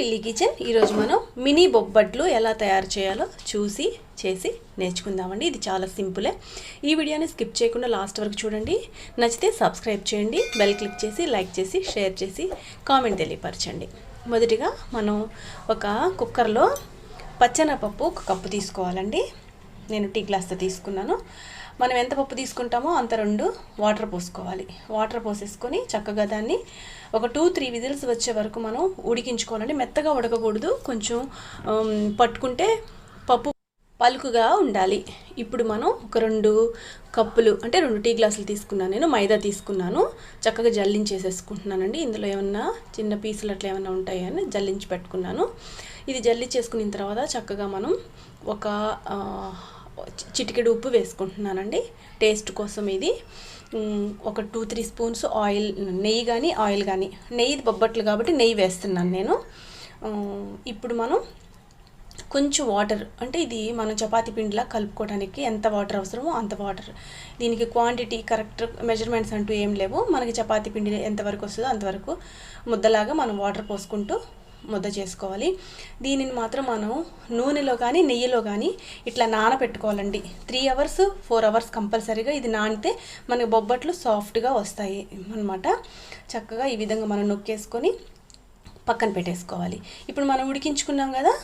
Lily kitchen. ఈరోజు మనం mini బొబ్బట్లు ఎలా తయారు చేయాలో చూసి చేసి నేర్చుకుందామండి. ఇది చాలా సింపులే. ఈ వీడియోని స్కిప్ చేయకుండా లాస్ట్ వరకు చూడండి. నచ్చితే సబ్స్క్రైబ్ చేయండి, బెల్ క్లిక్ చేసి లైక్ చేసి షేర్ చేసి కామెంట్ తెలియపరచండి. మొదటిగా మనం ఒక కుక్కర్లో పచ్చెనపప్పు ఒక కప్పు తీసుకోవాలండి. నేను టీ గ్లాస్తో తీసుకున్నాను. మనం ఎంత పప్పు తీసుకుంటామో అంత 2 వాటర్ పోసుకోవాలి. వాటర్ పోసేసుకొని చక్కగా దాన్ని ఒక 2-3 విజిల్స్ వచ్చే వరకు మనం ఉడికించుకోవాలండి. మెత్తగా ఉడకకూడదు, కొంచెం పట్టుకుంటే పప్పు పలుకుగా ఉండాలి. ఇప్పుడు మనం ఒక 2 కప్పులు అంటే 2 టీ గ్లాసులు తీసుకున్నాను. నేను మైదా తీసుకున్నాను. చక్కగా జల్లించేసేసుకుంటున్నానండి. ఇందులో ఏమన్నా చిన్న పీసులు అట్లా ఏమన్నా ఉంటాయని జల్లించి పెట్టుకున్నాను. ఇది జల్లించేసుకున్న తర్వాత చక్కగా మనం ఒక చిటికెడు ఉప్పు వేసుకుంటున్నానండి టేస్ట్ కోసం. ఇది ఒక 2-3 స్పూన్స్ ఆయిల్, నెయ్యి కానీ ఆయిల్ కానీ, నెయ్యి బొబ్బట్లు కాబట్టి నెయ్యి వేస్తున్నాను నేను. ఇప్పుడు మనం కొంచెం వాటర్, అంటే ఇది మనం చపాతీ పిండిలా కలుపుకోవడానికి ఎంత వాటర్ అవసరమో అంత వాటర్. దీనికి క్వాంటిటీ కరెక్ట్ మెజర్మెంట్స్ అంటూ ఏం లేవు. మనకి చపాతీ పిండి ఎంతవరకు వస్తుందో అంతవరకు ముద్దలాగా మనం వాటర్ పోసుకుంటూ ముద్ద చేసుకోవాలి. దీనిని మాత్రం మనం నూనెలో కానీ నెయ్యిలో కానీ ఇట్లా నానబెట్టుకోవాలండి. 3 అవర్స్ 4 అవర్స్ కంపల్సరీగా ఇది నానితే మనకి బొబ్బట్లు సాఫ్ట్గా వస్తాయి అన్నమాట. చక్కగా ఈ విధంగా మనం నొక్కేసుకొని పక్కన పెట్టేసుకోవాలి. ఇప్పుడు మనం ఉడికించుకున్నాం కదా,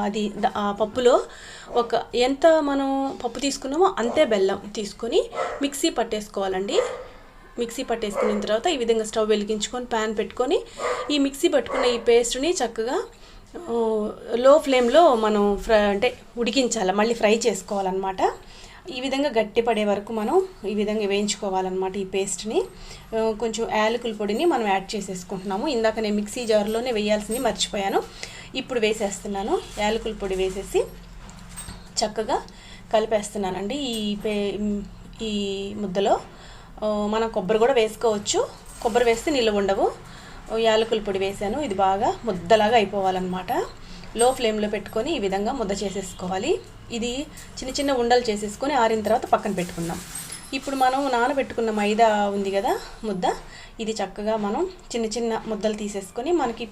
అది ఆ పప్పులో ఎంత మనం పప్పు తీసుకున్నామో అంతే బెల్లం తీసుకొని మిక్సీ పట్టేసుకోవాలండి. మిక్సీ పట్టేసుకున్న తర్వాత ఈ విధంగా స్టవ్ వెలిగించుకొని ప్యాన్ పెట్టుకొని ఈ మిక్సీ పట్టుకున్న ఈ పేస్ట్ని చక్కగా లో ఫ్లేమ్లో మనం అంటే ఉడికించాలి, మళ్ళీ ఫ్రై చేసుకోవాలన్నమాట. ఈ విధంగా గట్టి పడే వరకు మనం ఈ విధంగా వేయించుకోవాలన్నమాట. ఈ పేస్ట్ని కొంచెం యాలకుల పొడిని మనం యాడ్ చేసేసుకుంటున్నాము. ఇందాక నేను మిక్సీ జార్లోనే వేయాల్సింది మర్చిపోయాను, ఇప్పుడు వేసేస్తున్నాను. యాలకుల పొడి వేసేసి చక్కగా కలిపేస్తున్నానండి. ఈ ముద్దలో మనం కొబ్బరి కూడా వేసుకోవచ్చు. కొబ్బరి వేస్తే నిల్వ ఉండవు. యాలకుల పొడి వేసాను. ఇది బాగా ముద్దలాగా అయిపోవాలన్నమాట. లో ఫ్లేమ్లో పెట్టుకొని ఈ విధంగా ముద్ద చేసేసుకోవాలి. ఇది చిన్న చిన్న ఉండలు చేసేసుకొని ఆరిన తర్వాత పక్కన పెట్టుకుందాం. ఇప్పుడు మనం నానబెట్టుకున్న మైదా ఉంది కదా ముద్ద, ఇది చక్కగా మనం చిన్న చిన్న ముద్దలు తీసేసుకొని, మనకి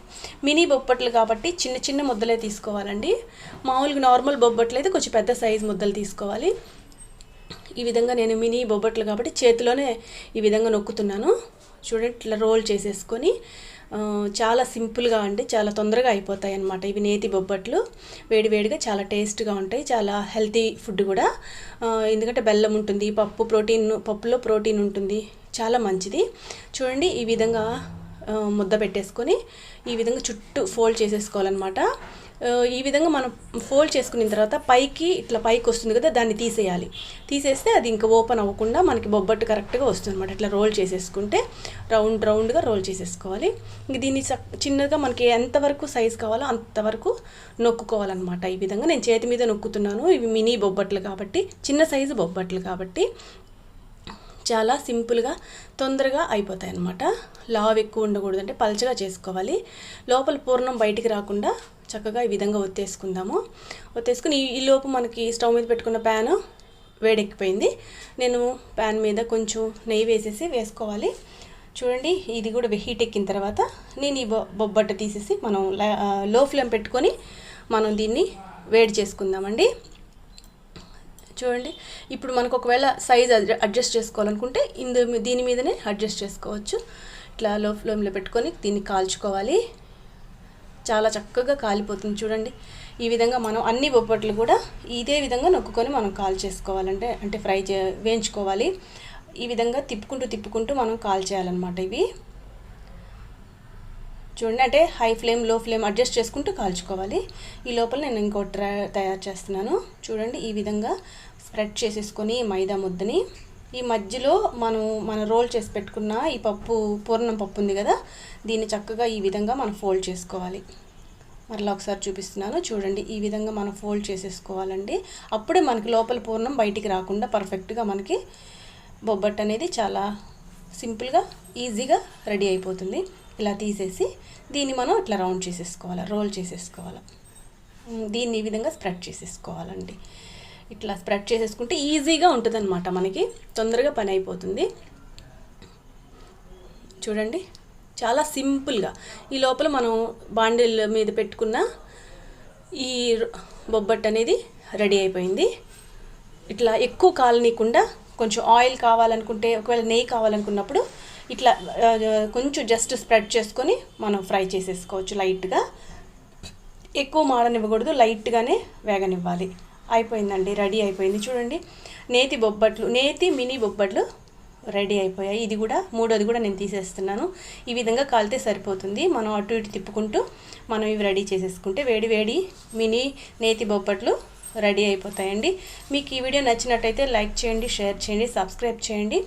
మినీ బొబ్బట్లు కాబట్టి చిన్న చిన్న ముద్దలే తీసుకోవాలండి. మామూలుగా నార్మల్ బొబ్బట్లు అయితే కొంచెం పెద్ద సైజు ముద్దలు తీసుకోవాలి. ఈ విధంగా నేను మినీ బొబ్బట్లు కాబట్టి చేతిలోనే ఈ విధంగా నొక్కుతున్నాను. చూడండి, ఇట్లా రోల్ చేసేసుకొని చాలా సింపుల్గా అంటే చాలా తొందరగా అయిపోతాయి అన్నమాట. ఇవి నేతి బొబ్బట్లు వేడివేడిగా చాలా టేస్ట్గా ఉంటాయి. చాలా హెల్తీ ఫుడ్ కూడా, ఎందుకంటే బెల్లం ఉంటుంది, పప్పులో ప్రోటీన్ ఉంటుంది, చాలా మంచిది. చూడండి, ఈ విధంగా ముద్ద పెట్టేసుకొని ఈ విధంగా చుట్టూ ఫోల్డ్ చేసేసుకోవాలన్నమాట. ఈ విధంగా మనం ఫోల్డ్ చేసుకున్న తర్వాత పైకి వస్తుంది కదా, దాన్ని తీసేయాలి. తీసేస్తే అది ఇంకా ఓపెన్ అవ్వకుండా మనకి బొబ్బట్టు కరెక్ట్గా వస్తుంది అనమాట. ఇట్లా రోల్ చేసేసుకుంటే రౌండ్గా రోల్ చేసేసుకోవాలి. ఇంక దీన్ని చిన్నగా మనకి ఎంతవరకు సైజు కావాలో అంతవరకు నొక్కుకోవాలన్నమాట. ఈ విధంగా నేను చేతి మీద నొక్కుతున్నాను. ఇవి మినీ బొబ్బట్లు కాబట్టి, చిన్న సైజు బొబ్బట్లు కాబట్టి చాలా సింపుల్గా తొందరగా అయిపోతాయి అన్నమాట. లావు ఎక్కువ ఉండకూడదు, అంటే పల్చగా చేసుకోవాలి. లోపల పూర్ణం బయటికి రాకుండా చక్కగా ఈ విధంగా ఒత్తేసుకుని ఈ లోపు మనకి స్టవ్ మీద పెట్టుకున్న ప్యాన్ వేడెక్కిపోయింది. నేను ప్యాన్ మీద కొంచెం నెయ్యి వేసుకోవాలి. చూడండి, ఇది కూడా హీట్ ఎక్కిన తర్వాత నేను ఈ బొబ్బట్టు తీసేసి మనం లో ఫ్లేమ్ పెట్టుకొని మనం దీన్ని వేడి చేసుకుందామండి. చూడండి, ఇప్పుడు మనకు ఒకవేళ సైజ్ అడ్జస్ట్ చేసుకోవాలనుకుంటే దీని మీదనే అడ్జస్ట్ చేసుకోవచ్చు. ఇట్లా లో ఫ్లేమ్లో పెట్టుకొని దీన్ని కాల్చుకోవాలి. చాలా చక్కగా కాలిపోతుంది. చూడండి, ఈ విధంగా మనం అన్ని బొబ్బట్లు కూడా ఇదే విధంగా నొక్కుకొని మనం కాల్చేసుకోవాలంటే, అంటే వేయించుకోవాలి. ఈ విధంగా తిప్పుకుంటూ మనం కాల్చేయాలన్నమాట. ఇవి చూడండి, అంటే హై ఫ్లేమ్ లో ఫ్లేమ్ అడ్జస్ట్ చేసుకుంటూ కాల్చుకోవాలి. ఈ లోపల నేను ఇంకోటి తయారు చేస్తున్నాను. చూడండి, ఈ విధంగా స్ప్రెడ్ చేసేసుకొని మైదా ముద్దని ఈ మధ్యలో మనం రోల్ చేసి పెట్టుకున్న ఈ పూర్ణం పప్పు ఉంది కదా, దీన్ని చక్కగా ఈ విధంగా మనం ఫోల్డ్ చేసుకోవాలి. మరలా ఒకసారి చూపిస్తున్నాను. చూడండి, ఈ విధంగా మనం ఫోల్డ్ చేసేసుకోవాలండి. అప్పుడే మనకి లోపల పూర్ణం బయటికి రాకుండా పర్ఫెక్ట్గా మనకి బొబ్బట్టు అనేది చాలా సింపుల్గా ఈజీగా రెడీ అయిపోతుంది. ఇలా తీసేసి దీన్ని మనం ఇట్లా రౌండ్ చేసేసుకోవాలి, రోల్ చేసుకోవాలి. దీన్ని ఈ విధంగా స్ప్రెడ్ చేసేసుకోవాలండి. ఇట్లా స్ప్రెడ్ చేసేసుకుంటే ఈజీగా ఉంటుందన్నమాట, మనకి తొందరగా పని అయిపోతుంది. చూడండి, చాలా సింపుల్గా. ఈ లోపల మనం బాండిల్ మీద పెట్టుకున్న ఈ బొబ్బట్టు అనేది రెడీ అయిపోయింది. ఇట్లా ఎక్కువ కాలనీయకుండా కొంచెం ఆయిల్ కావాలనుకుంటే, ఒకవేళ నెయ్యి కావాలనుకున్నప్పుడు ఇట్లా కొంచెం జస్ట్ స్ప్రెడ్ చేసుకొని మనం ఫ్రై చేసేసుకోవచ్చు లైట్గా. ఎక్కువ మాడనివ్వకూడదు, లైట్గానే వేగనివ్వాలి. అయిపోయిందండి, రెడీ అయిపోయింది. చూడండి, నేతి మినీ బొబ్బట్లు రెడీ అయిపోయాయి. ఇది కూడా మూడోది కూడా నేను తీసేస్తున్నాను. ఈ విధంగా కాలితే సరిపోతుంది. మనం అటు ఇటు తిప్పుకుంటూ మనం ఇవి రెడీ చేసేసుకుంటే వేడి వేడి మినీ నేతి బొబ్బట్లు రెడీ అయిపోతాయండి. మీకు ఈ వీడియో నచ్చినట్టయితే లైక్ చేయండి, షేర్ చేయండి, సబ్స్క్రైబ్ చేయండి.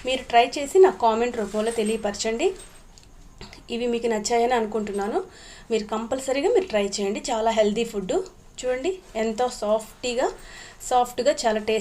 మీరు ట్రై చేసి నాకు కామెంట్ రూపంలో తెలియపరచండి. ఇవి మీకు నచ్చాయని అనుకుంటున్నాను. మీరు కంపల్సరీగా ట్రై చేయండి. చాలా హెల్తీ ఫుడ్. చూడండి ఎంతో సాఫ్ట్గా చాలా టేస్ట్